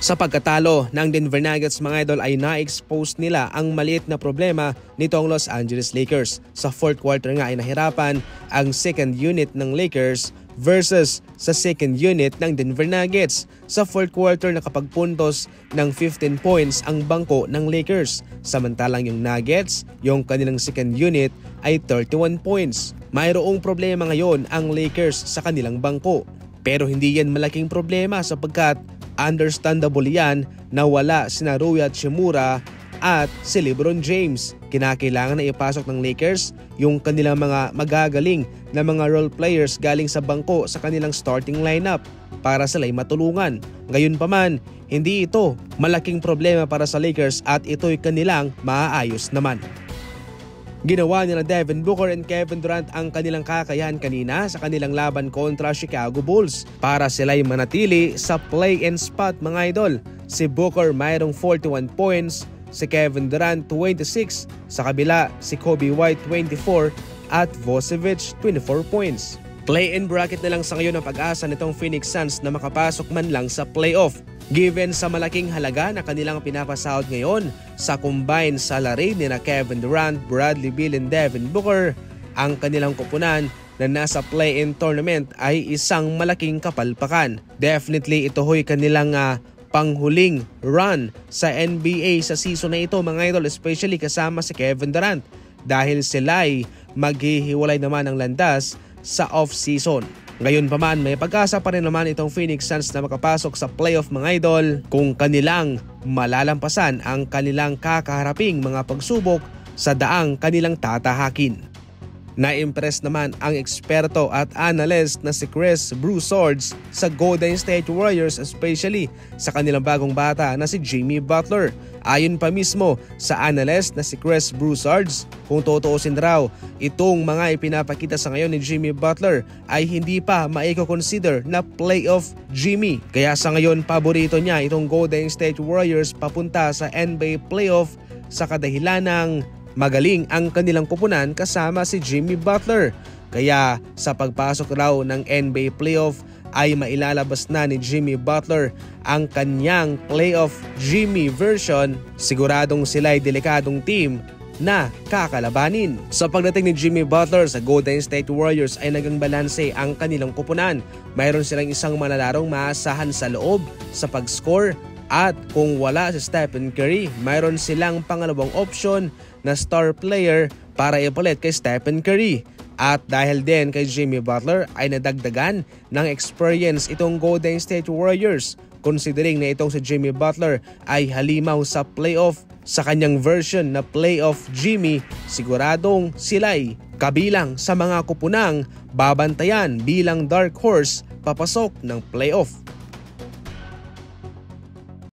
Sa pagkatalo ng Denver Nuggets mga idol ay na-expose nila ang maliit na problema nitong Los Angeles Lakers. Sa fourth quarter nga ay nahirapan ang second unit ng Lakers versus sa second unit ng Denver Nuggets. Sa fourth quarter nakapagpuntos ng 15 points ang bangko ng Lakers. Samantalang yung Nuggets, yung kanilang second unit ay 31 points. Mayroong problema ngayon ang Lakers sa kanilang bangko. Pero hindi yan malaking problema sapagkat understandable yan na wala sina Rui Hachimura at si LeBron James. Kinakailangan na ipasok ng Lakers yung kanilang mga magagaling na mga role players galing sa bangko sa kanilang starting lineup para sila'y matulungan. Gayunpaman, hindi ito malaking problema para sa Lakers at ito'y kanilang maaayos naman. Ginawa nila Devin Booker and Kevin Durant ang kanilang kakayahan kanina sa kanilang laban kontra Chicago Bulls para sila'y manatili sa play-in spot mga idol. Si Booker mayroong 41 points, si Kevin Durant 26, sa kabila si Kobe White 24 at Vucevic 24 points. Play-in bracket na lang sa ngayon ang pag-asa nitong Phoenix Suns na makapasok man lang sa playoff. Given sa malaking halaga na kanilang pinapasahod ngayon sa combined salary ni na Kevin Durant, Bradley Beal and Devin Booker, ang kanilang kupunan na nasa play-in tournament ay isang malaking kapalpakan. Definitely ito ho'y kanilang panghuling run sa NBA sa season na ito mga idol, especially kasama si Kevin Durant dahil sila'y maghihiwalay naman ng landas sa off-season. Ngayon pa man, may pag-asa pa rin naman itong Phoenix Suns na makapasok sa playoff mga idol kung kanilang malalampasan ang kanilang kakaharaping mga pagsubok sa daang kanilang tatahakin. Na-impress naman ang eksperto at analyst na si Chris Broussard sa Golden State Warriors, especially sa kanilang bagong bata na si Jimmy Butler. Ayon pa mismo sa analyst na si Chris Broussard, kung tutuusin raw, itong mga ipinapakita sa ngayon ni Jimmy Butler ay hindi pa maiko-consider na playoff Jimmy. Kaya sa ngayon, paborito niya itong Golden State Warriors papunta sa NBA playoff sa kadahilan ng magaling ang kanilang kupunan kasama si Jimmy Butler. Kaya sa pagpasok raw ng NBA playoff ay mailalabas na ni Jimmy Butler ang kanyang playoff Jimmy version. Siguradong sila'y delikadong team na kakalabanin. Sa pagdating ni Jimmy Butler sa Golden State Warriors ay naging balanse ang kanilang kupunan. Mayroon silang isang manalarong maasahan sa loob sa pag-score at kung wala si Stephen Curry, mayroon silang pangalawang option na star player para ipalit kay Stephen Curry. At dahil din kay Jimmy Butler ay nadagdagan ng experience itong Golden State Warriors. Considering na itong si Jimmy Butler ay halimaw sa playoff sa kanyang version na playoff Jimmy, siguradong sila'y kabilang sa mga kupunang babantayan bilang dark horse papasok ng playoff.